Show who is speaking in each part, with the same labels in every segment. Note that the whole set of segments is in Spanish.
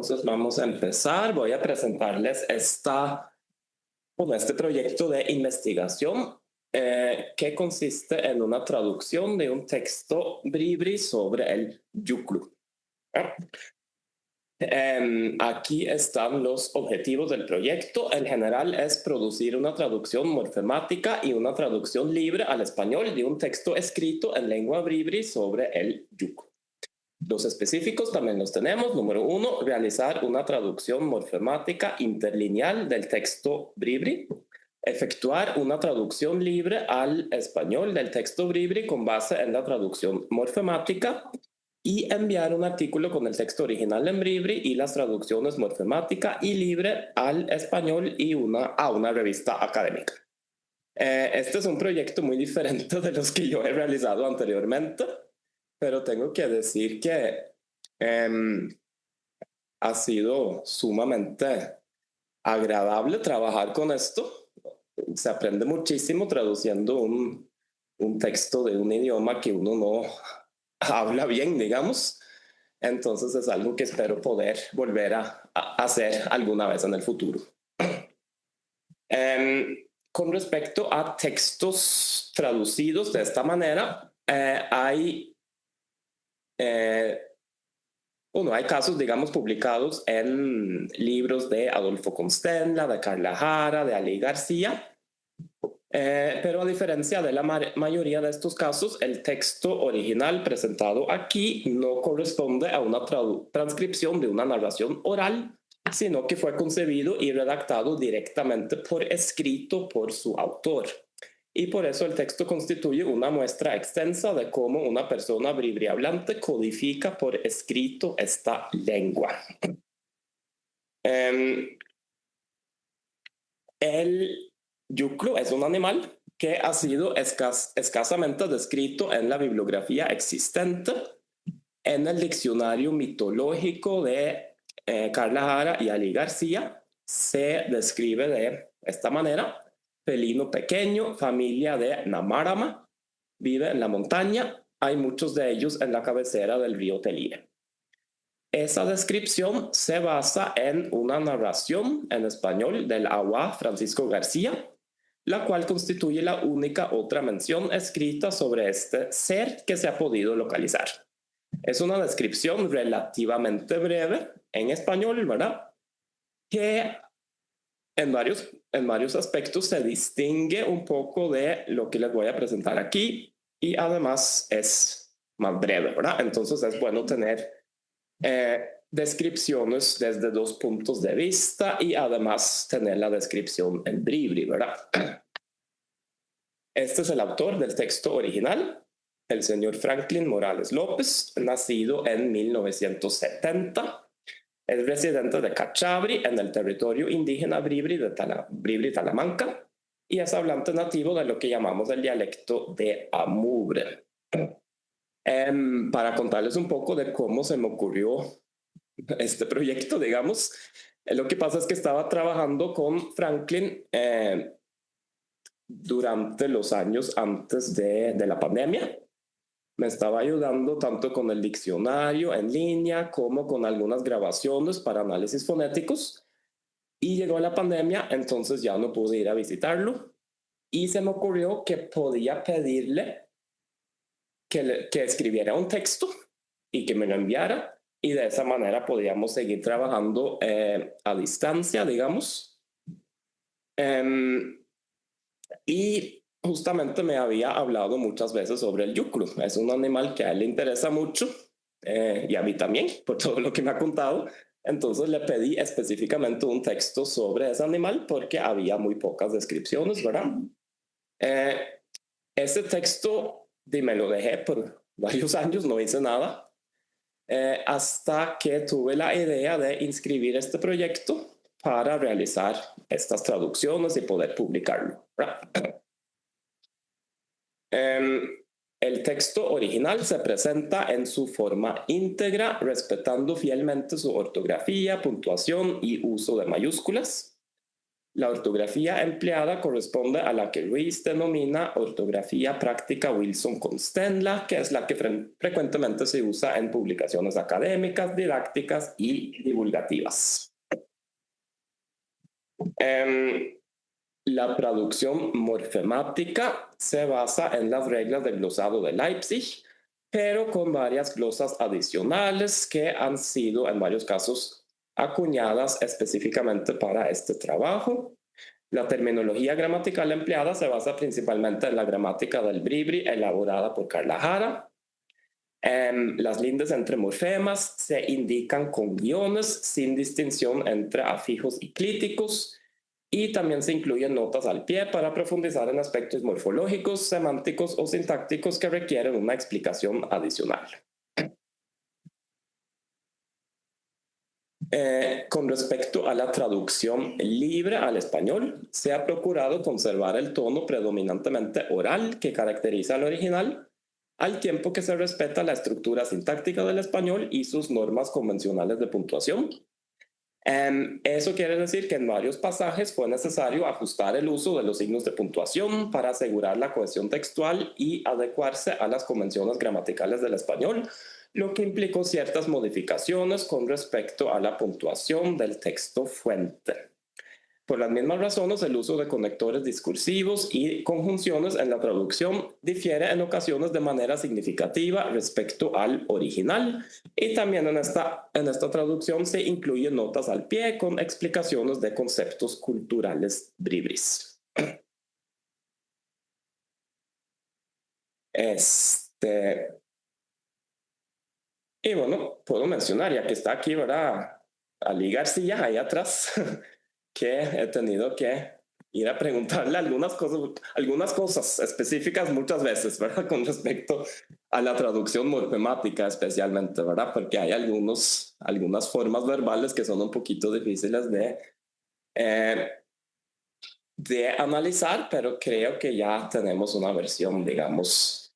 Speaker 1: Entonces vamos a empezar. Voy a presentarles este proyecto de investigación que consiste en una traducción de un texto bribri sobre el yuclu. Aquí están los objetivos del proyecto. El general es producir una traducción morfemática y una traducción libre al español de un texto escrito en lengua bribri sobre el yuclu. Los específicos también los tenemos. Número 1, realizar una traducción morfemática interlineal del texto bribri. Efectuar una traducción libre al español del texto bribri con base en la traducción morfemática. Y enviar un artículo con el texto original en bribri y las traducciones morfemática y libre al español y a una revista académica. Este es un proyecto muy diferente de los que yo he realizado anteriormente, pero tengo que decir que ha sido sumamente agradable trabajar con esto. Se aprende muchísimo traduciendo un texto de un idioma que uno no habla bien, digamos. Entonces es algo que espero poder volver a hacer alguna vez en el futuro. Con respecto a textos traducidos de esta manera, hay casos, digamos, publicados en libros de Adolfo Constenla, de Carla Jara, de Ali García. Pero a diferencia de la mayoría de estos casos, el texto original presentado aquí no corresponde a una transcripción de una narración oral, sino que fue concebido y redactado directamente por escrito por su autor. Y por eso el texto constituye una muestra extensa de cómo una persona bribri hablante codifica por escrito esta lengua. El yuclu es un animal que ha sido escasamente descrito en la bibliografía existente. En el diccionario mitológico de Carla Jara y Ali García se describe de esta manera: felino pequeño, familia de Namarama, vive en la montaña, hay muchos de ellos en la cabecera del río Telie. Esa descripción se basa en una narración en español del Agua Francisco García, la cual constituye la única otra mención escrita sobre este ser que se ha podido localizar. Es una descripción relativamente breve en español, ¿verdad? Que en varios aspectos se distingue un poco de lo que les voy a presentar aquí y además es más breve, ¿verdad? Entonces es bueno tener descripciones desde dos puntos de vista y además tener la descripción en bribri, ¿verdad? Este es el autor del texto original, el señor Franklin Morales López, nacido en 1970. Es residente de Cachabri, en el territorio indígena bribri de Talamanca, y es hablante nativo de lo que llamamos el dialecto de Amurre. Para contarles un poco de cómo se me ocurrió este proyecto, digamos, lo que pasa es que estaba trabajando con Franklin durante los años antes de la pandemia. Me estaba ayudando tanto con el diccionario en línea como con algunas grabaciones para análisis fonéticos. Y llegó la pandemia, entonces ya no pude ir a visitarlo. Y se me ocurrió que podía pedirle que escribiera un texto y que me lo enviara. Y de esa manera podíamos seguir trabajando a distancia, digamos. Y justamente me había hablado muchas veces sobre el yuclu. Es un animal que a él le interesa mucho y a mí también, por todo lo que me ha contado. Entonces le pedí específicamente un texto sobre ese animal porque había muy pocas descripciones, ¿verdad? Ese texto me lo dejé por varios años, no hice nada, hasta que tuve la idea de inscribir este proyecto para realizar estas traducciones y poder publicarlo, ¿verdad? El texto original se presenta en su forma íntegra, respetando fielmente su ortografía, puntuación y uso de mayúsculas. La ortografía empleada corresponde a la que Ruiz denomina ortografía práctica Wilson Constenla, que es la que frecuentemente se usa en publicaciones académicas, didácticas y divulgativas. La traducción morfemática se basa en las reglas del glosado de Leipzig, pero con varias glosas adicionales que han sido en varios casos acuñadas específicamente para este trabajo. La terminología gramatical empleada se basa principalmente en la gramática del Bribri elaborada por Carla Jara. Las lindes entre morfemas se indican con guiones sin distinción entre afijos y clíticos, y también se incluyen notas al pie para profundizar en aspectos morfológicos, semánticos o sintácticos que requieren una explicación adicional. Con respecto a la traducción libre al español, se ha procurado conservar el tono predominantemente oral que caracteriza al original, al tiempo que se respeta la estructura sintáctica del español y sus normas convencionales de puntuación. Eso quiere decir que en varios pasajes fue necesario ajustar el uso de los signos de puntuación para asegurar la cohesión textual y adecuarse a las convenciones gramaticales del español, lo que implicó ciertas modificaciones con respecto a la puntuación del texto fuente. Por las mismas razones, el uso de conectores discursivos y conjunciones en la traducción difiere en ocasiones de manera significativa respecto al original, y también en esta traducción se incluyen notas al pie con explicaciones de conceptos culturales bribris. Y bueno, puedo mencionar, ya que está aquí, ¿verdad? Ali García, ahí atrás, que he tenido que ir a preguntarle algunas cosas específicas muchas veces, ¿verdad? Con respecto a la traducción morfemática especialmente, ¿verdad? Porque hay algunas formas verbales que son un poquito difíciles de analizar, pero creo que ya tenemos una versión, digamos,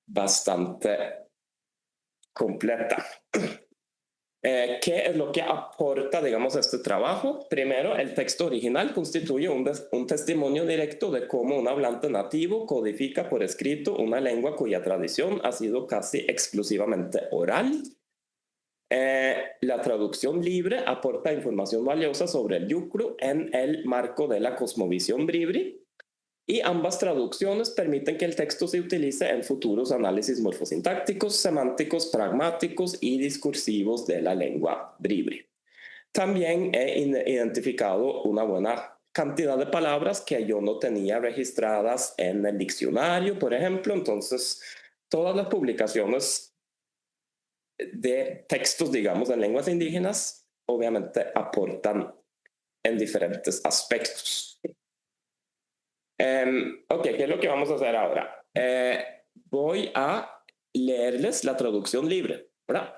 Speaker 1: bastante completa. ¿Qué es lo que aporta, digamos, este trabajo? Primero, el texto original constituye un testimonio directo de cómo un hablante nativo codifica por escrito una lengua cuya tradición ha sido casi exclusivamente oral. La traducción libre aporta información valiosa sobre el yucru en el marco de la cosmovisión bribri, y ambas traducciones permiten que el texto se utilice en futuros análisis morfosintácticos, semánticos, pragmáticos y discursivos de la lengua bribri. También he identificado una buena cantidad de palabras que yo no tenía registradas en el diccionario, por ejemplo. Entonces, todas las publicaciones de textos, digamos, en lenguas indígenas, obviamente aportan en diferentes aspectos. Ok, ¿qué es lo que vamos a hacer ahora? Voy a leerles la traducción libre, ¿verdad?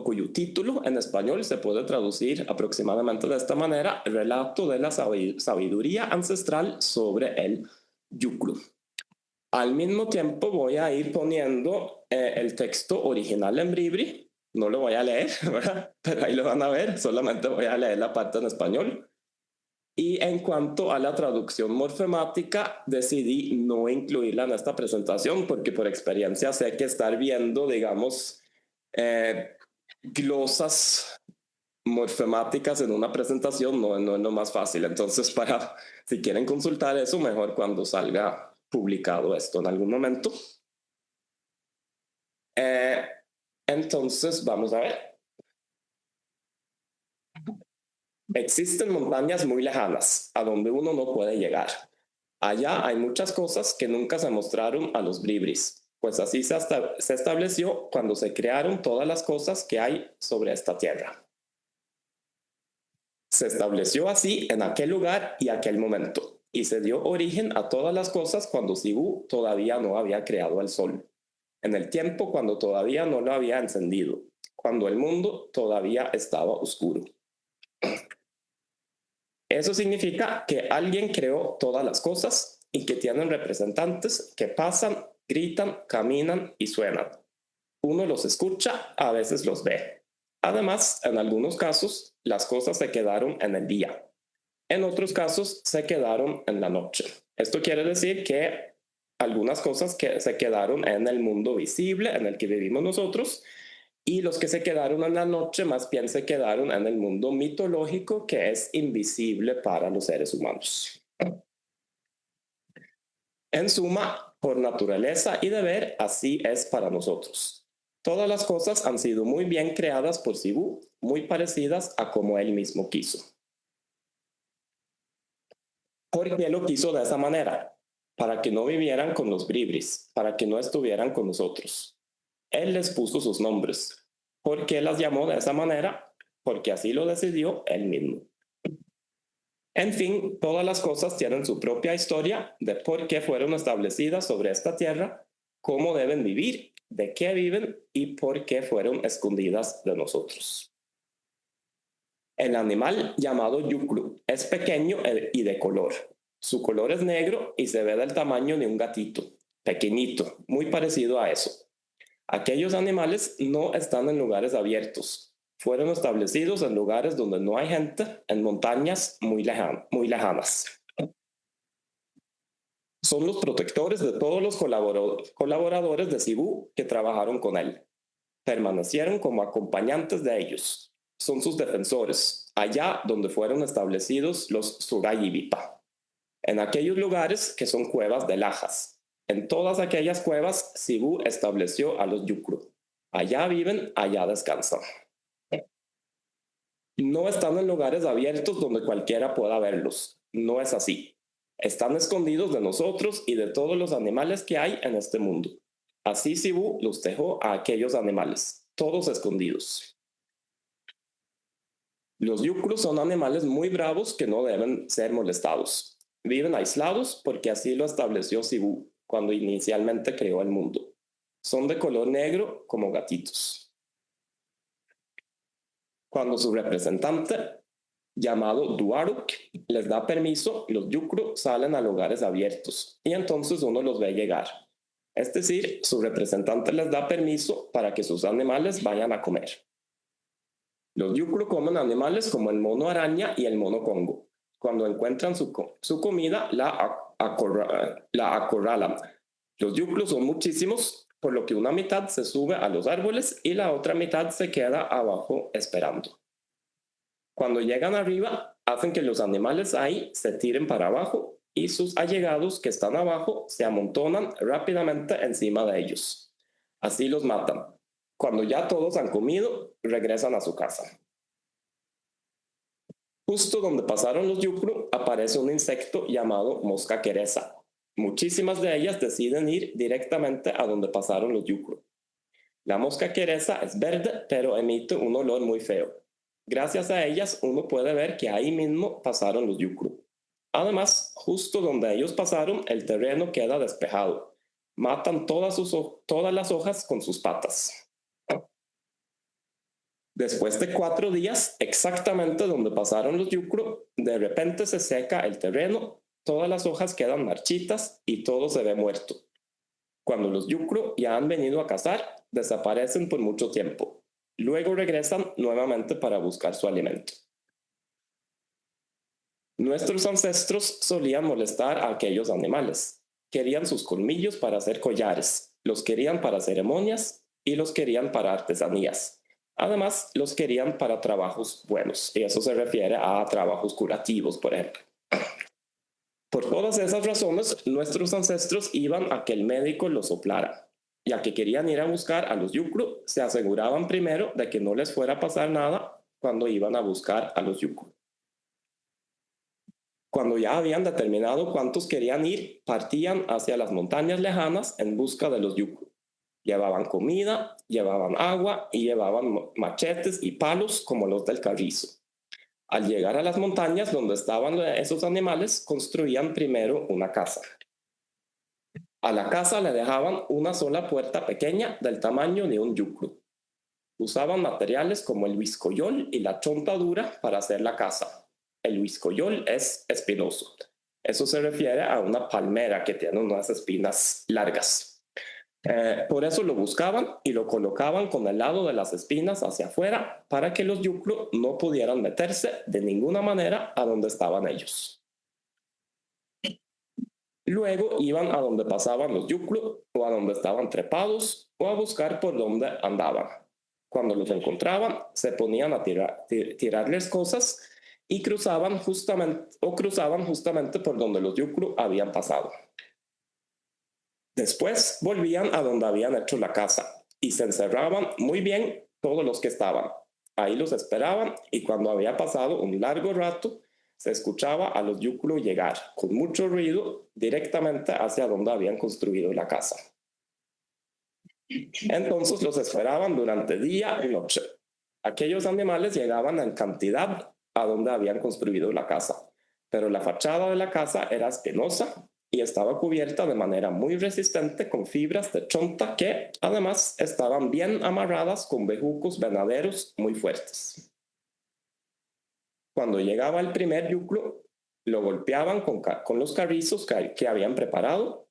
Speaker 1: Cuyo título en español se puede traducir aproximadamente de esta manera: Relato de la sabiduría ancestral sobre el yucru. Al mismo tiempo voy a ir poniendo el texto original en bribri. No lo voy a leer, ¿verdad? Pero ahí lo van a ver, solamente voy a leer la parte en español. Y en cuanto a la traducción morfemática, decidí no incluirla en esta presentación porque por experiencia sé que estar viendo, digamos, glosas morfemáticas en una presentación no es lo más fácil. Entonces, si quieren consultar eso, mejor cuando salga publicado esto en algún momento. Entonces, vamos a ver. Existen montañas muy lejanas a donde uno no puede llegar. Allá hay muchas cosas que nunca se mostraron a los bribris, pues así se estableció cuando se crearon todas las cosas que hay sobre esta tierra. Se estableció así en aquel lugar y aquel momento, y se dio origen a todas las cosas cuando Cibú todavía no había creado el sol, en el tiempo cuando todavía no lo había encendido, cuando el mundo todavía estaba oscuro. Eso significa que alguien creó todas las cosas y que tienen representantes que pasan, gritan, caminan y suenan. Uno los escucha, a veces los ve. Además, en algunos casos, las cosas se quedaron en el día. En otros casos se quedaron en la noche. Esto quiere decir que algunas cosas que se quedaron en el mundo visible en el que vivimos nosotros, y los que se quedaron en la noche más bien se quedaron en el mundo mitológico, que es invisible para los seres humanos. En suma, por naturaleza y deber, así es para nosotros. Todas las cosas han sido muy bien creadas por Cibú, muy parecidas a como él mismo quiso. ¿Por qué lo quiso de esa manera? Para que no vivieran con los bribris, para que no estuvieran con nosotros. Él les puso sus nombres. ¿Por qué las llamó de esa manera? Porque así lo decidió él mismo. En fin, todas las cosas tienen su propia historia de por qué fueron establecidas sobre esta tierra, cómo deben vivir, de qué viven y por qué fueron escondidas de nosotros. El animal llamado yuclu es pequeño y de color. Su color es negro y se ve del tamaño de un gatito, pequeñito, muy parecido a eso. Aquellos animales no están en lugares abiertos. Fueron establecidos en lugares donde no hay gente, en montañas muy lejanas. Son los protectores de todos los colaboradores de Cibú que trabajaron con él. Permanecieron como acompañantes de ellos. Son sus defensores, allá donde fueron establecidos los Surayibipa, en aquellos lugares que son cuevas de lajas. En todas aquellas cuevas, Cibú estableció a los Yukru. Allá viven, allá descansan. No están en lugares abiertos donde cualquiera pueda verlos. No es así. Están escondidos de nosotros y de todos los animales que hay en este mundo. Así Cibú los dejó a aquellos animales, todos escondidos. Los Yukru son animales muy bravos que no deben ser molestados. Viven aislados porque así lo estableció Cibú cuando inicialmente creó el mundo. Son de color negro como gatitos. Cuando su representante, llamado Duaruk, les da permiso, los Yukru salen a lugares abiertos y entonces uno los ve llegar. Es decir, su representante les da permiso para que sus animales vayan a comer. Los Yukru comen animales como el mono araña y el mono congo. Cuando encuentran su comida, la acorralan. Los Yukru son muchísimos, por lo que una mitad se sube a los árboles y la otra mitad se queda abajo esperando. Cuando llegan arriba, hacen que los animales ahí se tiren para abajo y sus allegados que están abajo se amontonan rápidamente encima de ellos. Así los matan. Cuando ya todos han comido, regresan a su casa. Justo donde pasaron los Yukru aparece un insecto llamado mosca queresa. Muchísimas de ellas deciden ir directamente a donde pasaron los Yukru. La mosca queresa es verde, pero emite un olor muy feo. Gracias a ellas uno puede ver que ahí mismo pasaron los Yukru. Además, justo donde ellos pasaron, el terreno queda despejado. Matan todas las hojas con sus patas. Después de 4 días, exactamente donde pasaron los Yukru, de repente se seca el terreno, todas las hojas quedan marchitas y todo se ve muerto. Cuando los Yukru ya han venido a cazar, desaparecen por mucho tiempo. Luego regresan nuevamente para buscar su alimento. Nuestros ancestros solían molestar a aquellos animales. Querían sus colmillos para hacer collares, los querían para ceremonias y los querían para artesanías. Además, los querían para trabajos buenos, y eso se refiere a trabajos curativos, por ejemplo. Por todas esas razones, nuestros ancestros iban a que el médico los soplara. Ya que querían ir a buscar a los Yukru, se aseguraban primero de que no les fuera a pasar nada cuando iban a buscar a los Yukru. Cuando ya habían determinado cuántos querían ir, partían hacia las montañas lejanas en busca de los Yukru. Llevaban comida, llevaban agua y llevaban machetes y palos como los del carrizo. Al llegar a las montañas donde estaban esos animales, construían primero una casa. A la casa le dejaban una sola puerta pequeña del tamaño de un yukru. Usaban materiales como el huiscoyol y la chontadura para hacer la casa. El huiscoyol es espinoso. Eso se refiere a una palmera que tiene unas espinas largas. Por eso lo buscaban y lo colocaban con el lado de las espinas hacia afuera para que los yuclu no pudieran meterse de ninguna manera a donde estaban ellos. Luego iban a donde pasaban los yuclu o a donde estaban trepados o a buscar por donde andaban. Cuando los encontraban, se ponían a tirarles cosas y cruzaban justamente por donde los yuclu habían pasado. Después volvían a donde habían hecho la casa y se encerraban muy bien todos los que estaban. Ahí los esperaban y cuando había pasado un largo rato, se escuchaba a los yuclu llegar con mucho ruido directamente hacia donde habían construido la casa. Entonces los esperaban durante día y noche. Aquellos animales llegaban en cantidad a donde habían construido la casa, pero la fachada de la casa era espinosa y estaba cubierta de manera muy resistente con fibras de chonta que además estaban bien amarradas con bejucos venaderos muy fuertes. Cuando llegaba el primer yuclu, lo golpeaban con los carrizos que habían preparado.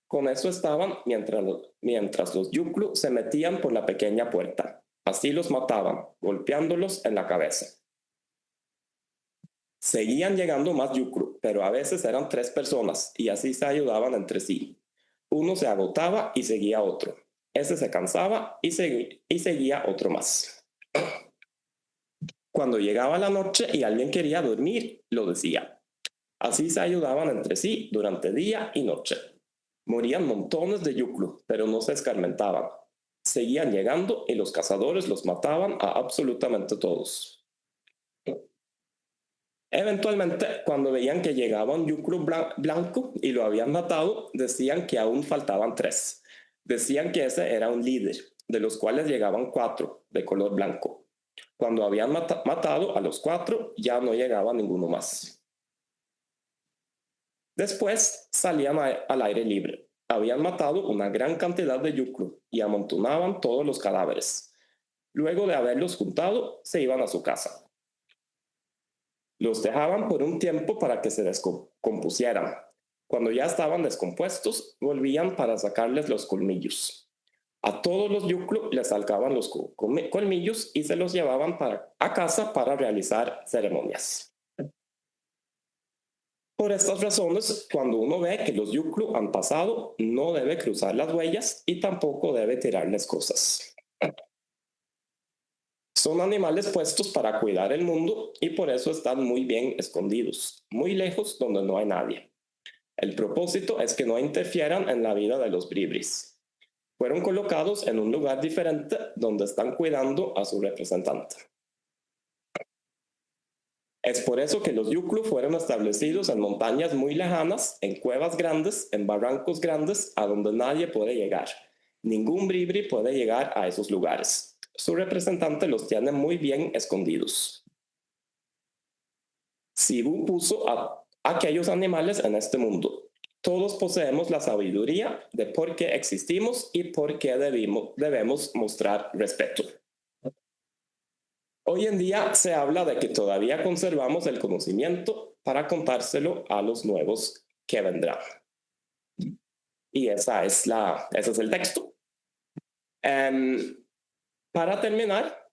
Speaker 1: Con eso estaban mientras los yuclu se metían por la pequeña puerta. Así los mataban, golpeándolos en la cabeza. Seguían llegando más yuclu, pero a veces eran 3 personas y así se ayudaban entre sí. Uno se agotaba y seguía otro. Ese se cansaba y seguía otro más. Cuando llegaba la noche y alguien quería dormir, lo decía. Así se ayudaban entre sí durante día y noche. Morían montones de yuclu, pero no se escarmentaban. Seguían llegando y los cazadores los mataban a absolutamente todos. Eventualmente, cuando veían que llegaba un yuclu blanco y lo habían matado, decían que aún faltaban 3. Decían que ese era un líder, de los cuales llegaban 4 de color blanco. Cuando habían matado a los 4, ya no llegaba ninguno más. Después salían al aire libre. Habían matado una gran cantidad de yuclu y amontonaban todos los cadáveres. Luego de haberlos juntado, se iban a su casa. Los dejaban por un tiempo para que se descompusieran. Cuando ya estaban descompuestos, volvían para sacarles los colmillos. A todos los yuclu les sacaban los colmillos y se los llevaban a casa para realizar ceremonias. Por estas razones, cuando uno ve que los yuclu han pasado, no debe cruzar las huellas y tampoco debe tirarles cosas. Son animales puestos para cuidar el mundo y por eso están muy bien escondidos, muy lejos donde no hay nadie. El propósito es que no interfieran en la vida de los bribris. Fueron colocados en un lugar diferente donde están cuidando a su representante. Es por eso que los yuclu fueron establecidos en montañas muy lejanas, en cuevas grandes, en barrancos grandes, a donde nadie puede llegar. Ningún bribri puede llegar a esos lugares. Su representante los tiene muy bien escondidos. Sibu puso a aquellos animales en este mundo. Todos poseemos la sabiduría de por qué existimos y por qué debemos mostrar respeto. Hoy en día se habla de que todavía conservamos el conocimiento para contárselo a los nuevos que vendrán. Y ese es el texto. Para terminar,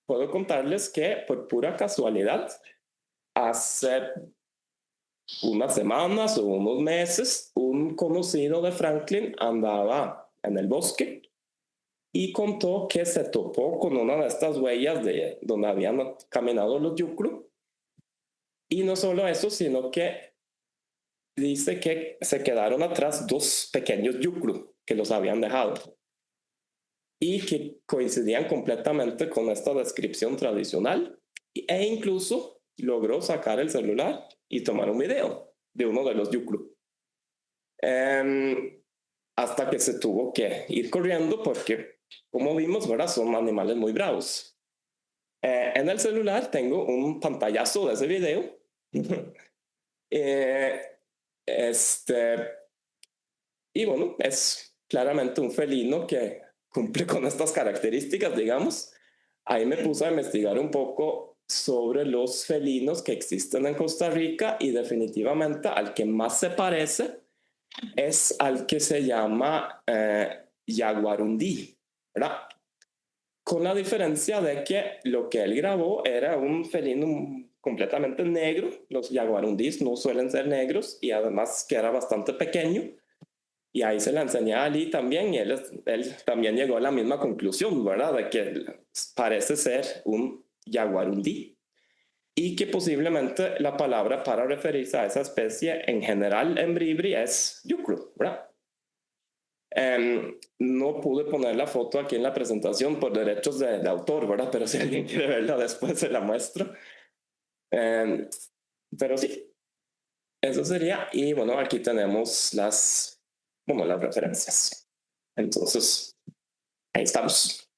Speaker 1: puedo contarles que por pura casualidad, hace unas semanas o unos meses, un conocido de Franklin andaba en el bosque y contó que se topó con una de estas huellas de donde habían caminado los yuclu. Y no solo eso, sino que dice que se quedaron atrás 2 pequeños yuclu que los habían dejado y que coincidían completamente con esta descripción tradicional e incluso logró sacar el celular y tomar un video de uno de los yuclu. Hasta que se tuvo que ir corriendo porque, como vimos, ¿verdad? Son animales muy bravos. En el celular tengo un pantallazo de ese video. Y bueno, es claramente un felino que cumple con estas características, digamos. Ahí me puse a investigar un poco sobre los felinos que existen en Costa Rica y definitivamente al que más se parece es al que se llama jaguarundí, ¿verdad? Con la diferencia de que lo que él grabó era un felino completamente negro. Los jaguarundís no suelen ser negros y además que era bastante pequeño. Y ahí se le enseñé a Ali también y él también llegó a la misma conclusión, ¿verdad? De que parece ser un jaguarundí y que posiblemente la palabra para referirse a esa especie en general en bribri es yucru, ¿verdad? No pude poner la foto aquí en la presentación por derechos de autor, ¿verdad? Pero si alguien quiere verla después se la muestro. Pero sí, eso sería. Y bueno, aquí tenemos las referencias. Entonces, ahí estamos.